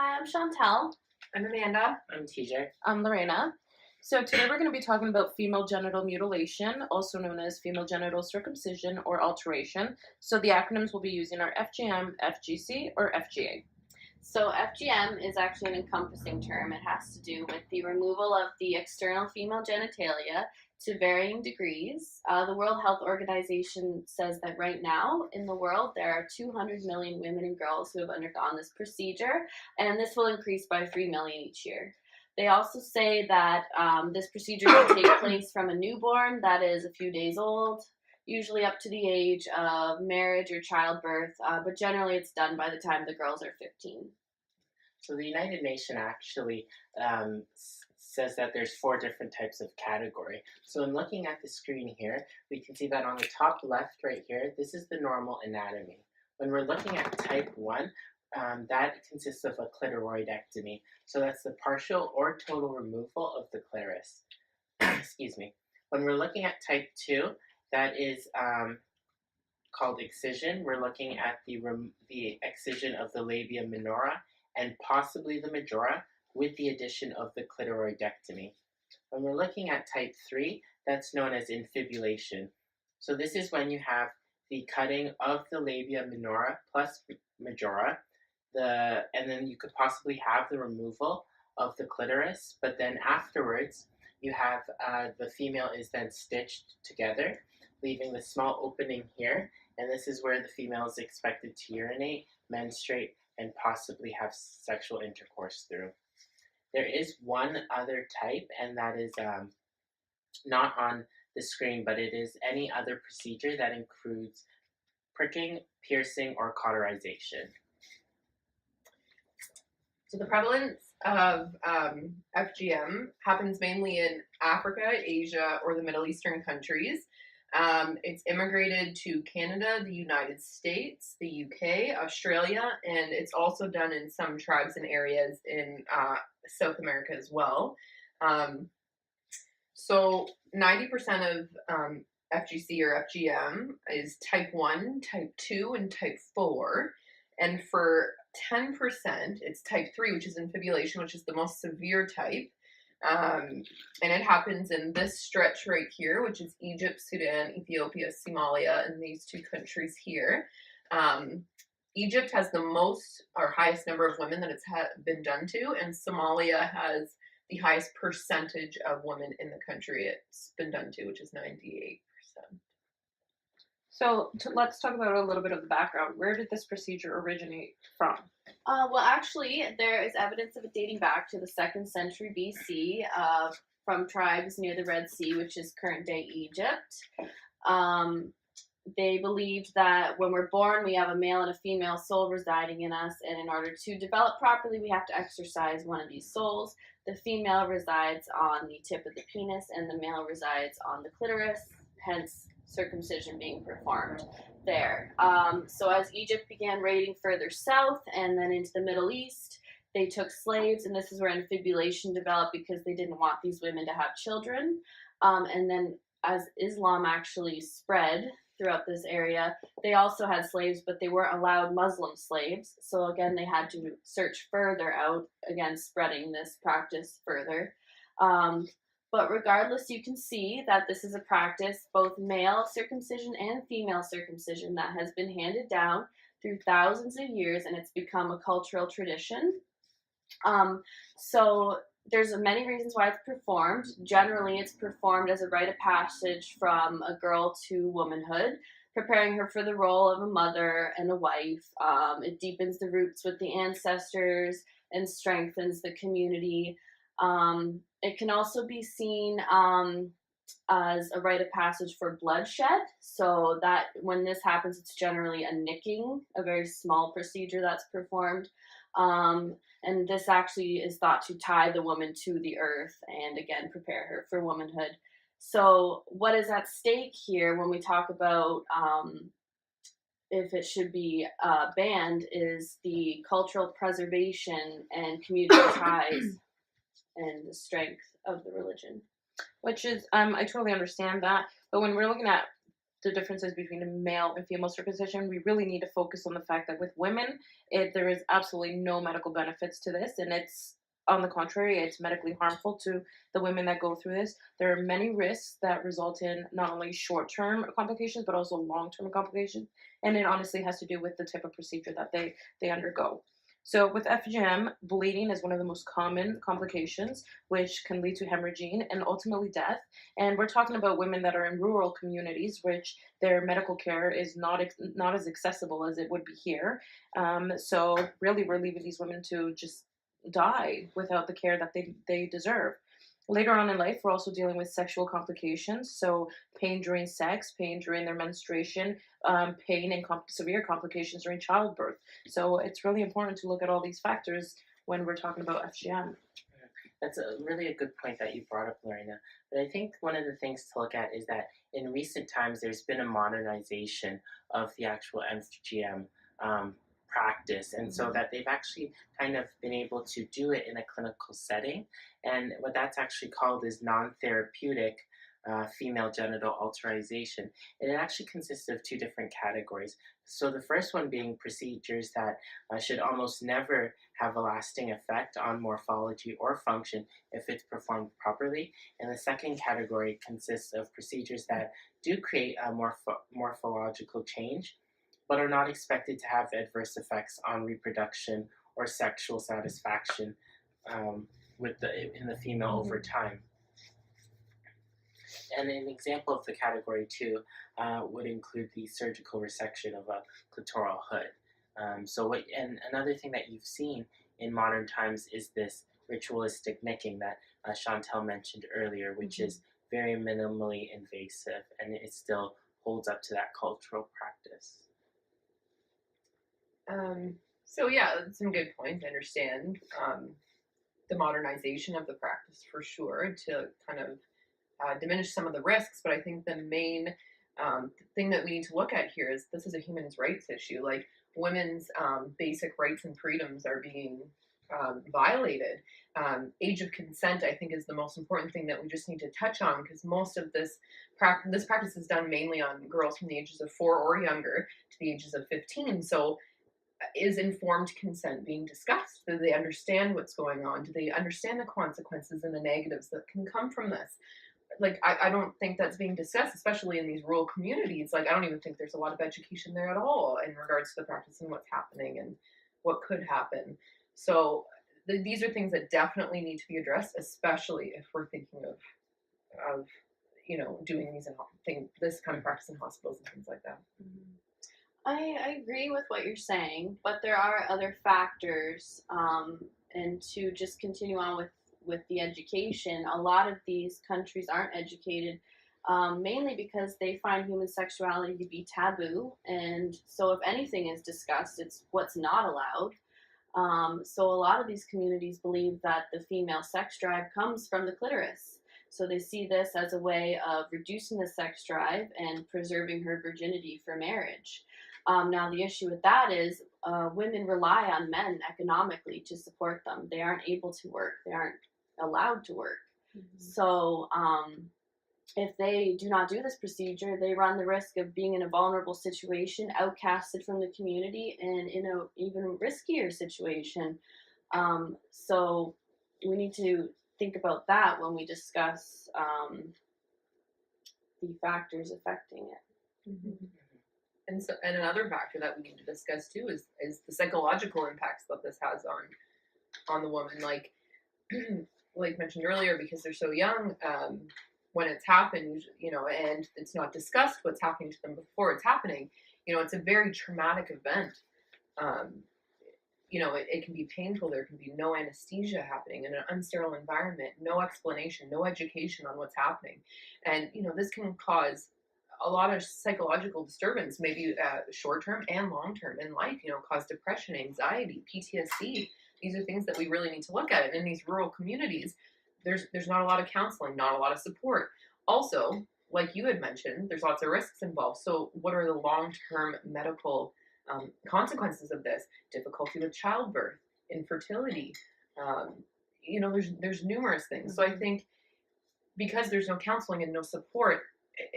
Hi, I'm Chantel. I'm Amanda. I'm TJ. I'm Lorena. So today we're going to be talking about female genital mutilation, also known as female genital circumcision or alteration. So the acronyms we'll be using are FGM, FGC, or FGA. So FGM is actually an encompassing term. It has to do with the removal of the external female genitalia to varying degrees. The World Health Organization says that right now in the world there are 200 million women and girls who have undergone this procedure, and this will increase by 3 million each year. They also say that this procedure can take place from a newborn that is a few days old, usually up to the age of marriage or childbirth, but generally it's done by the time the girls are 15. So the United Nations actually says that there's 4 different types of category. So in looking at the screen here, we can see that on the top left right here, this is the normal anatomy. When we're looking at type 1, that consists of a clitoroidectomy. So that's the partial or total removal of the clitoris. Excuse me. When we're looking at type 2, that is called excision. We're looking at the excision of the labia minora and possibly the majora with the addition of the clitoroidectomy. When we're looking at type 3, that's known as infibulation. So this is when you have the cutting of the labia minora plus majora, and then you could possibly have the removal of the clitoris, but then afterwards you have the female is then stitched together, leaving the small opening here, and this is where the female is expected to urinate, menstruate, and possibly have sexual intercourse through. There is one other type, and that is not on the screen, but it is any other procedure that includes pricking, piercing, or cauterization. So the prevalence of FGM happens mainly in Africa, Asia, or the Middle Eastern countries. It's immigrated to Canada, the United States, the UK, Australia, and it's also done in some tribes and areas in South America as well. So 90% of FGC or FGM is type 1, type 2, and type 4. And for 10%, it's type 3, which is infibulation, which is the most severe type. And it happens in this stretch right here, which is Egypt, Sudan, Ethiopia, Somalia, and these 2 countries here. Egypt has the most or highest number of women that it's been done to, and Somalia has the highest percentage of women in the country it's been done to, which is 98%. So let's talk about a little bit of the background. Where did this procedure originate from? Well, actually, there is evidence of it dating back to the 2nd century BC from tribes near the Red Sea, which is current-day Egypt. They believed that when we're born, we have a male and a female soul residing in us, and in order to develop properly, we have to exercise one of these souls. The female resides on the tip of the penis, and the male resides on the clitoris, hence circumcision being performed there. So as Egypt began raiding further south and then into the Middle East, they took slaves, and this is where infibulation developed because they didn't want these women to have children. And then as Islam actually spread throughout this area, they also had slaves, but they weren't allowed Muslim slaves. So again, they had to search further out, again, spreading this practice further. But regardless, you can see that this is a practice, both male circumcision and female circumcision, that has been handed down through thousands of years, and it's become a cultural tradition. So there's many reasons why it's performed. Generally, it's performed as a rite of passage from a girl to womanhood, preparing her for the role of a mother and a wife. It deepens the roots with the ancestors and strengthens the community. It can also be seen as a rite of passage for bloodshed. So that when this happens, it's generally a nicking, a very small procedure that's performed. And this actually is thought to tie the woman to the earth and, again, prepare her for womanhood. So what is at stake here when we talk about if it should be banned is the cultural preservation and community ties and the strength of the religion. Which is, I totally understand that. But when we're looking at the differences between a male and female circumcision, we really need to focus on the fact that with women, there is absolutely no medical benefits to this, and it's on the contrary, it's medically harmful to the women that go through this. There are many risks that result in not only short-term complications but also long-term complications, and it honestly has to do with the type of procedure that they undergo. So with FGM, bleeding is one of the most common complications, which can lead to hemorrhaging and ultimately death. And we're talking about women that are in rural communities, which their medical care is not as accessible as it would be here. So really, we're leaving these women to just die without the care that they deserve. Later on in life, we're also dealing with sexual complications, so pain during sex, pain during their menstruation, pain and severe complications during childbirth. So it's really important to look at all these factors when we're talking about FGM. That's really a good point that you brought up, Lorena. But I think one of the things to look at is that in recent times, there's been a modernization of the actual FGM practice, and so that they've actually kind of been able to do it in a clinical setting. And what that's actually called is non-therapeutic female genital alteration. And it actually consists of two different categories. So the first one being procedures that should almost never have a lasting effect on morphology or function if it's performed properly. And the second category consists of procedures that do create a morphological change, but are not expected to have adverse effects on reproduction or sexual satisfaction in the female over time. And an example of the category two would include the surgical resection of a clitoral hood. And another thing that you've seen in modern times is this ritualistic nicking that Chantel mentioned earlier, which is very minimally invasive, and it still holds up to that cultural practice. So yeah, some good points. I understand the modernization of the practice for sure to kind of diminish some of the risks, but I think the main thing that we need to look at here is this is a human rights issue. Like women's basic rights and freedoms are being violated. Age of consent, I think, is the most important thing that we just need to touch on, because most of this practice is done mainly on girls from the ages of 4 or younger to the ages of 15. So is informed consent being discussed? Do they understand what's going on? Do they understand the consequences and the negatives that can come from this? Like, I don't think that's being discussed, especially in these rural communities. Like, I don't even think there's a lot of education there at all in regards to the practice and what's happening and what could happen. So these are things that definitely need to be addressed, especially if we're thinking of doing this kind of practice in hospitals and things like that. I agree with what you're saying, but there are other factors, and to just continue on with the education, a lot of these countries aren't educated, mainly because they find human sexuality to be taboo, and so if anything is discussed, it's what's not allowed. So a lot of these communities believe that the female sex drive comes from the clitoris. So they see this as a way of reducing the sex drive and preserving her virginity for marriage. Now, the issue with that is women rely on men economically to support them. They aren't able to work. They aren't allowed to work. So if they do not do this procedure, they run the risk of being in a vulnerable situation, outcasted from the community, and in an even riskier situation. So we need to think about that when we discuss the factors affecting it. And another factor that we need to discuss too is the psychological impacts that this has on the woman. Like mentioned earlier, because they're so young, when it's happened, and it's not discussed what's happening to them before it's happening. It's a very traumatic event. It can be painful. There can be no anesthesia happening in an unsterile environment, no explanation, no education on what's happening. And, this can cause a lot of psychological disturbance, maybe short-term and long-term in life, cause depression, anxiety, PTSD. These are things that we really need to look at. And in these rural communities, there's not a lot of counseling, not a lot of support. Also, like you had mentioned, there's lots of risks involved. So what are the long-term medical consequences of this? Difficulty with childbirth, infertility, there's numerous things. So I think because there's no counseling and no support,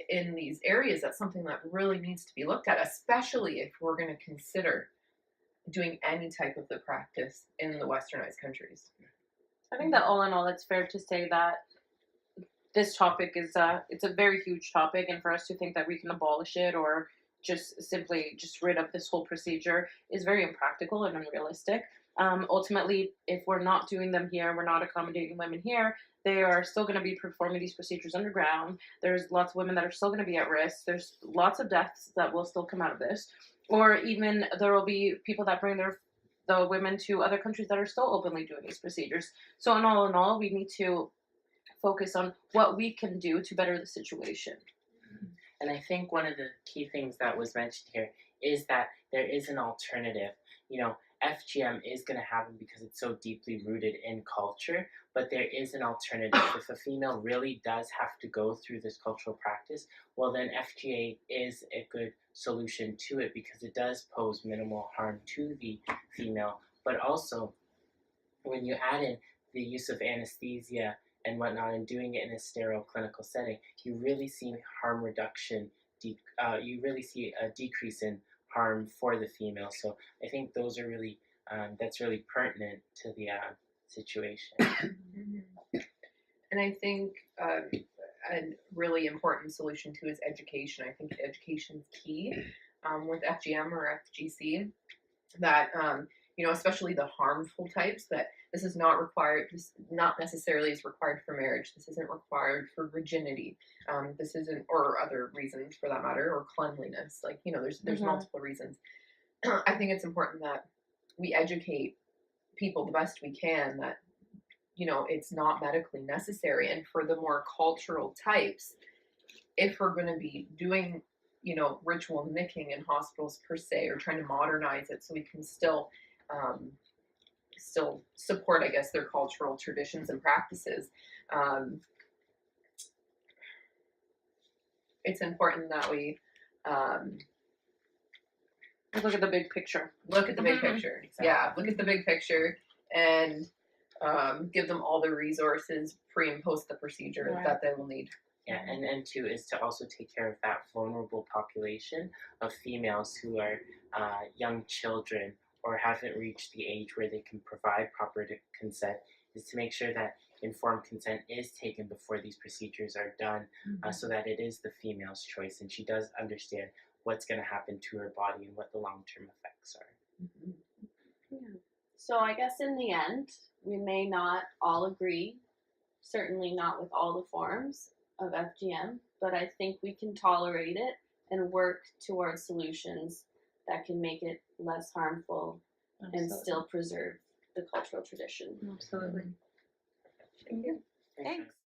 in these areas, that's something that really needs to be looked at, especially if we're going to consider doing any type of the practice in the westernized countries. I think that all in all, it's fair to say that this topic is it's a very huge topic, and for us to think that we can abolish it or just simply just rid of this whole procedure is very impractical and unrealistic. Ultimately, if we're not doing them here, we're not accommodating women here, they are still going to be performing these procedures underground. There's lots of women that are still going to be at risk. There's lots of deaths that will still come out of this, or even there will be people that bring the women to other countries that are still openly doing these procedures. So in all, we need to focus on what we can do to better the situation. And I think one of the key things that was mentioned here is that there is an alternative. You know, FGM is going to happen because it's so deeply rooted in culture, but there is an alternative. If a female really does have to go through this cultural practice, well, then FGA is a good solution to it because it does pose minimal harm to the female. But also, when you add in the use of anesthesia and whatnot, and doing it in a sterile clinical setting, you really see harm reduction. You really see a decrease in harm for the female. So I think those are really that's really pertinent to the situation. And I think a really important solution too is education. I think education is key with FGM or FGC. That you know, especially the harmful types, that this is not required. This not necessarily is required for marriage. This isn't required for virginity. This isn't, or other reasons for that matter, or cleanliness. Like, you know, there's multiple reasons. I think it's important that we educate people the best we can that, you know, it's not medically necessary. And for the more cultural types, if we're going to be doing, you know, ritual nicking in hospitals per se, or trying to modernize it so we can still support, I guess, their cultural traditions and practices, it's important that we Look at the big picture. look at the big picture. Exactly. Yeah, look at the big picture and give them all the resources pre and post the procedure Right. that they will need. Yeah, and two is to also take care of that vulnerable population of females who are young children or haven't reached the age where they can provide proper consent, is to make sure that informed consent is taken before these procedures are done, so that it is the female's choice and she does understand what's going to happen to her body and what the long-term effects are. Yeah. So I guess in the end, we may not all agree, certainly not with all the forms of FGM, but I think we can tolerate it and work towards solutions that can make it less harmful and still preserve the cultural tradition. Absolutely. Thank you. Thanks.